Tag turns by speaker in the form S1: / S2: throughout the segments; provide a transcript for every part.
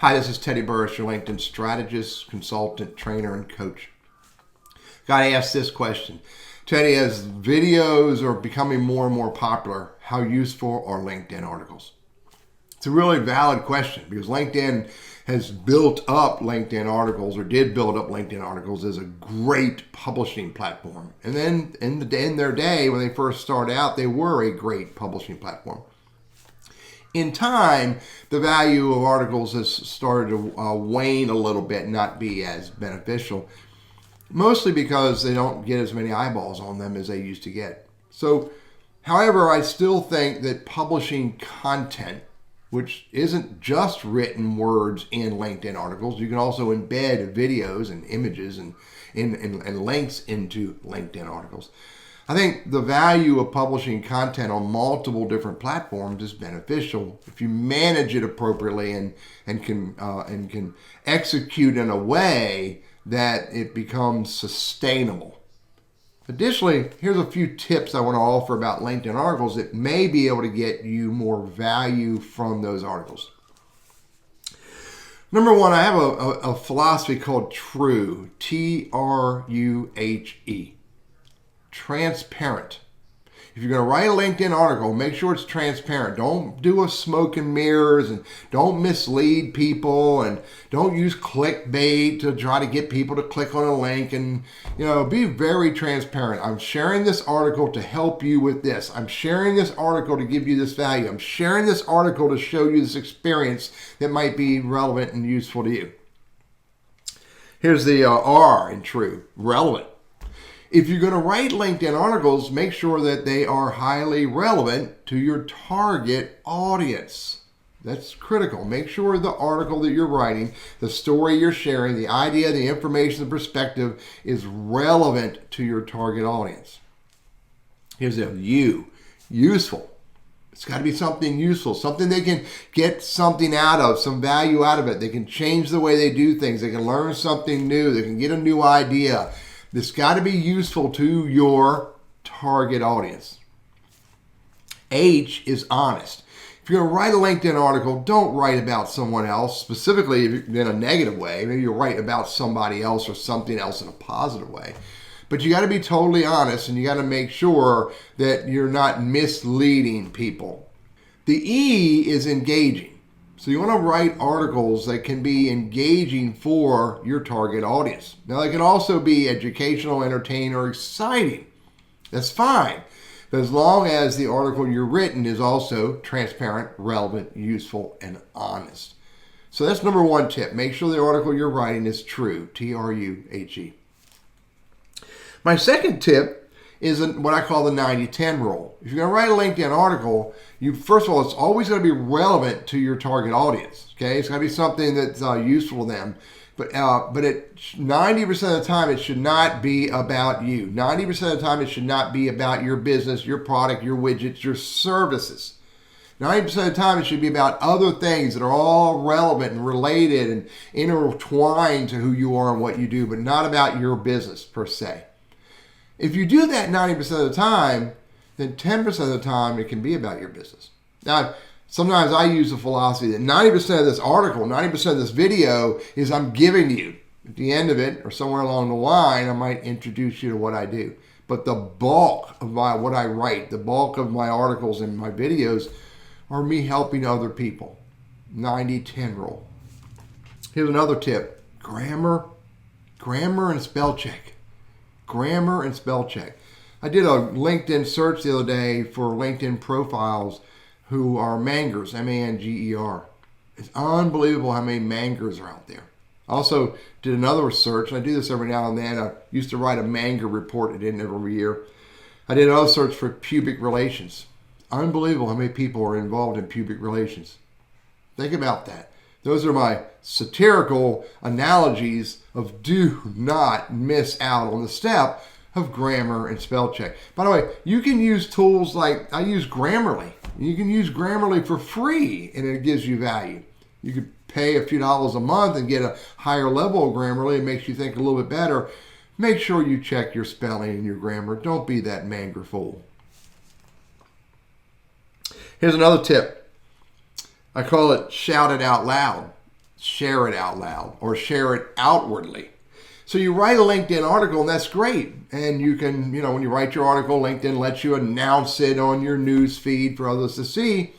S1: Hi, this is Teddy Burriss, your LinkedIn strategist, consultant, trainer, and coach. Got to ask this question. Teddy, as videos are becoming more and more popular, how useful are LinkedIn articles? It's a really valid question because LinkedIn has built up LinkedIn articles, or did build up LinkedIn articles as a great publishing platform. And then in their day, when they first started out, they were a great publishing platform. In time, the value of articles has started to wane a little bit, not be as beneficial, mostly because they don't get as many eyeballs on them as they used to get. So, however, I still think that publishing content, which isn't just written words in LinkedIn articles, you can also embed videos and images and links into LinkedIn articles. I think the value of publishing content on multiple different platforms is beneficial if you manage it appropriately and can execute in a way that it becomes sustainable. Additionally, here's a few tips I want to offer about LinkedIn articles that may be able to get you more value from those articles. Number one, I have a philosophy called TRUE, T-R-U-H-E. Transparent. If you're going to write a LinkedIn article, make sure it's transparent. Don't do a smoke and mirrors, and don't mislead people, and don't use clickbait to try to get people to click on a link. And be very transparent. I'm sharing this article to help you with this. I'm sharing this article to give you this value. I'm sharing this article to show you this experience that might be relevant and useful to you. Here's the R in TRUE, relevant. If you're going to write LinkedIn articles, make sure that they are highly relevant to your target audience. That's critical. Make sure the article that you're writing, the story you're sharing, the idea, the information, the perspective is relevant to your target audience. Here's the U, useful. It's got to be something useful, something they can get something out of, some value out of it. They can change the way they do things. They can learn something new. They can get a new idea. It's got to be useful to your target audience. H is honest. If you're going to write a LinkedIn article, don't write about someone else, specifically in a negative way. Maybe you'll write about somebody else or something else in a positive way. But you got to be totally honest, and you got to make sure that you're not misleading people. The E is engaging. So you want to write articles that can be engaging for your target audience. Now, they can also be educational, entertaining, or exciting. That's fine, but as long as the article you're written is also transparent, relevant, useful, and honest. So that's number one tip. Make sure the article you're writing is true, T-R-U-H-E. My second tip is what I call the 90-10 rule. If you're going to write a LinkedIn article, first of all, it's always going to be relevant to your target audience. Okay, it's going to be something that's useful to them. But 90% of the time, it should not be about you. 90% of the time, it should not be about your business, your product, your widgets, your services. 90% of the time, it should be about other things that are all relevant and related and intertwined to who you are and what you do, but not about your business per se. If you do that 90% of the time, then 10% of the time it can be about your business. Now, sometimes I use the philosophy that 90% of this article, 90% of this video is I'm giving you. At the end of it, or somewhere along the line, I might introduce you to what I do. But the bulk of what I write, the bulk of my articles and my videos are me helping other people. 90-10 rule. Here's another tip. Grammar and spell check. Grammar and spell check. I did a LinkedIn search the other day for LinkedIn profiles who are mangers, M-A-N-G-E-R. It's unbelievable how many mangers are out there. I also did another search, and I do this every now and then. I used to write a manger report at the end of every year. I did another search for pubic relations. Unbelievable how many people are involved in pubic relations. Think about that. Those are my satirical analogies of do not miss out on the step of grammar and spell check. By the way, you can use tools like I use Grammarly. You can use Grammarly for free, and it gives you value. You could pay a few dollars a month and get a higher level of Grammarly. It makes you think a little bit better. Make sure you check your spelling and your grammar. Don't be that manger fool. Here's another tip. I call it shout it out loud. share it out loud or share it outwardly. So you write a LinkedIn article, and that's great. And you can, when you write your article, LinkedIn lets you announce it on your news feed for others to see.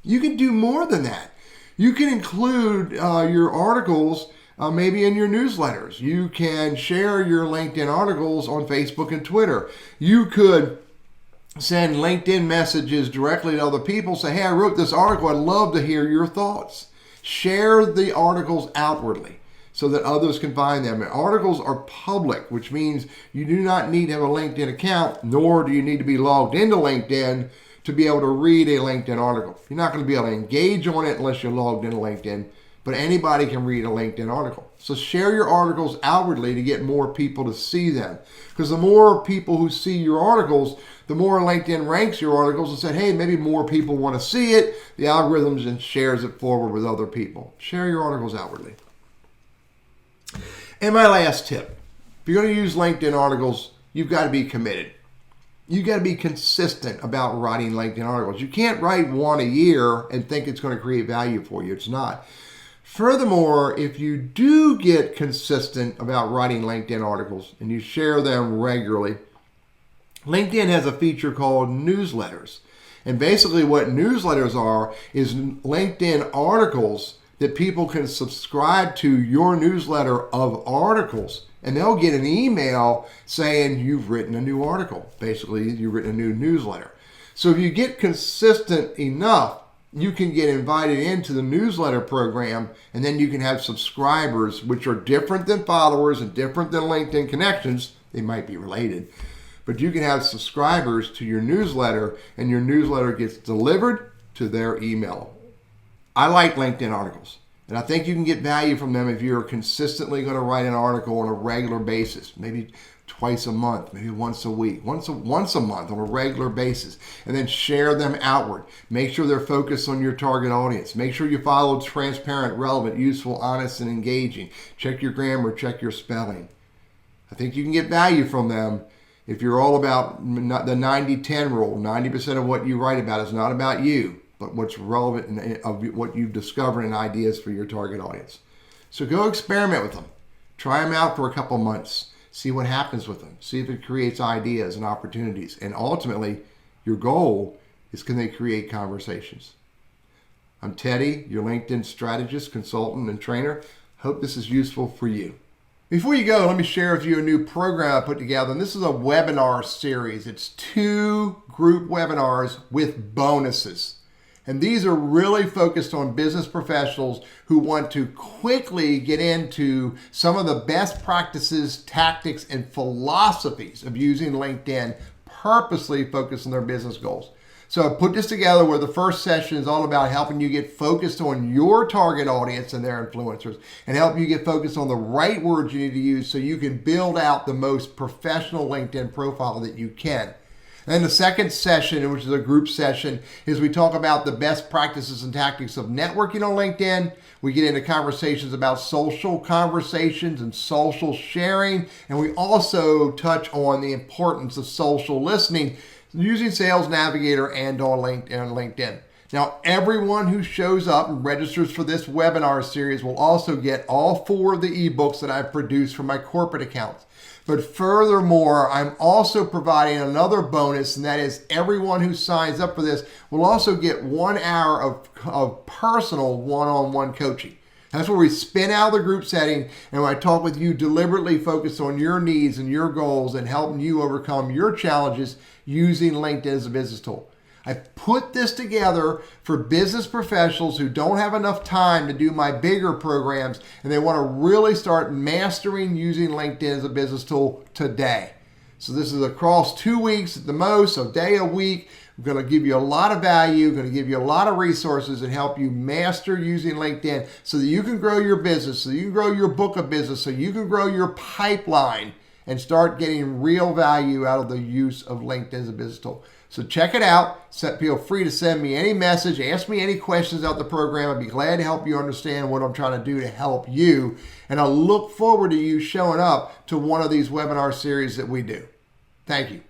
S1: You can do more than that. You can include your articles maybe in your newsletters. You can share your LinkedIn articles on Facebook and Twitter. You could send LinkedIn messages directly to other people. Say, hey, I wrote this article. I'd love to hear your thoughts. Share the articles outwardly so that others can find them. And articles are public, which means you do not need to have a LinkedIn account, nor do you need to be logged into LinkedIn to be able to read a LinkedIn article. You're not going to be able to engage on it unless you're logged into LinkedIn, but anybody can read a LinkedIn article. So share your articles outwardly to get more people to see them. Because the more people who see your articles, the more LinkedIn ranks your articles and said, hey, maybe more people want to see it. The algorithms and shares it forward with other people. Share your articles outwardly. And my last tip, if you're going to use LinkedIn articles, you've got to be committed. You've got to be consistent about writing LinkedIn articles. You can't write one a year and think it's going to create value for you. It's not. Furthermore, if you do get consistent about writing LinkedIn articles and you share them regularly, LinkedIn has a feature called newsletters. And basically what newsletters are is LinkedIn articles that people can subscribe to your newsletter of articles. And they'll get an email saying you've written a new article. Basically, you've written a new newsletter. So if you get consistent enough, you can get invited into the newsletter program, and then you can have subscribers, which are different than followers and different than LinkedIn connections. They might be related. But you can have subscribers to your newsletter, and your newsletter gets delivered to their email. I like LinkedIn articles, and I think you can get value from them if you're consistently going to write an article on a regular basis, maybe twice a month, maybe once a week, once a month on a regular basis, and then share them outward. Make sure they're focused on your target audience. Make sure you follow transparent, relevant, useful, honest, and engaging. Check your grammar, check your spelling. I think you can get value from them if you're all about the 90-10 rule. 90% of what you write about is not about you, but what's relevant of what you've discovered and ideas for your target audience. So go experiment with them. Try them out for a couple months. See what happens with them. See if it creates ideas and opportunities. And ultimately, your goal is, can they create conversations? I'm Teddy, your LinkedIn strategist, consultant, and trainer. Hope this is useful for you. Before you go, let me share with you a new program I put together. And this is a webinar series. It's 2 group webinars with bonuses. And these are really focused on business professionals who want to quickly get into some of the best practices, tactics, and philosophies of using LinkedIn, purposely focused on their business goals. So I put this together where the first session is all about helping you get focused on your target audience and their influencers, and help you get focused on the right words you need to use so you can build out the most professional LinkedIn profile that you can. And the second session, which is a group session, is we talk about the best practices and tactics of networking on LinkedIn. We get into conversations about social conversations and social sharing. And we also touch on the importance of social listening using Sales Navigator and on LinkedIn. Now, everyone who shows up and registers for this webinar series will also get all 4 of the ebooks that I've produced for my corporate accounts. But furthermore, I'm also providing another bonus, and that is everyone who signs up for this will also get 1 hour of personal one-on-one coaching. That's where we spin out of the group setting, and I talk with you deliberately focused on your needs and your goals and helping you overcome your challenges using LinkedIn as a business tool. I put this together for business professionals who don't have enough time to do my bigger programs, and they want to really start mastering using LinkedIn as a business tool today. So this is across 2 weeks at the most, a day a week. I'm going to give you a lot of value, going to give you a lot of resources and help you master using LinkedIn so that you can grow your business, so you can grow your book of business, so you can grow your pipeline and start getting real value out of the use of LinkedIn as a business tool. So check it out. Feel free to send me any message, ask me any questions about the program. I'd be glad to help you understand what I'm trying to do to help you. And I look forward to you showing up to one of these webinar series that we do. Thank you.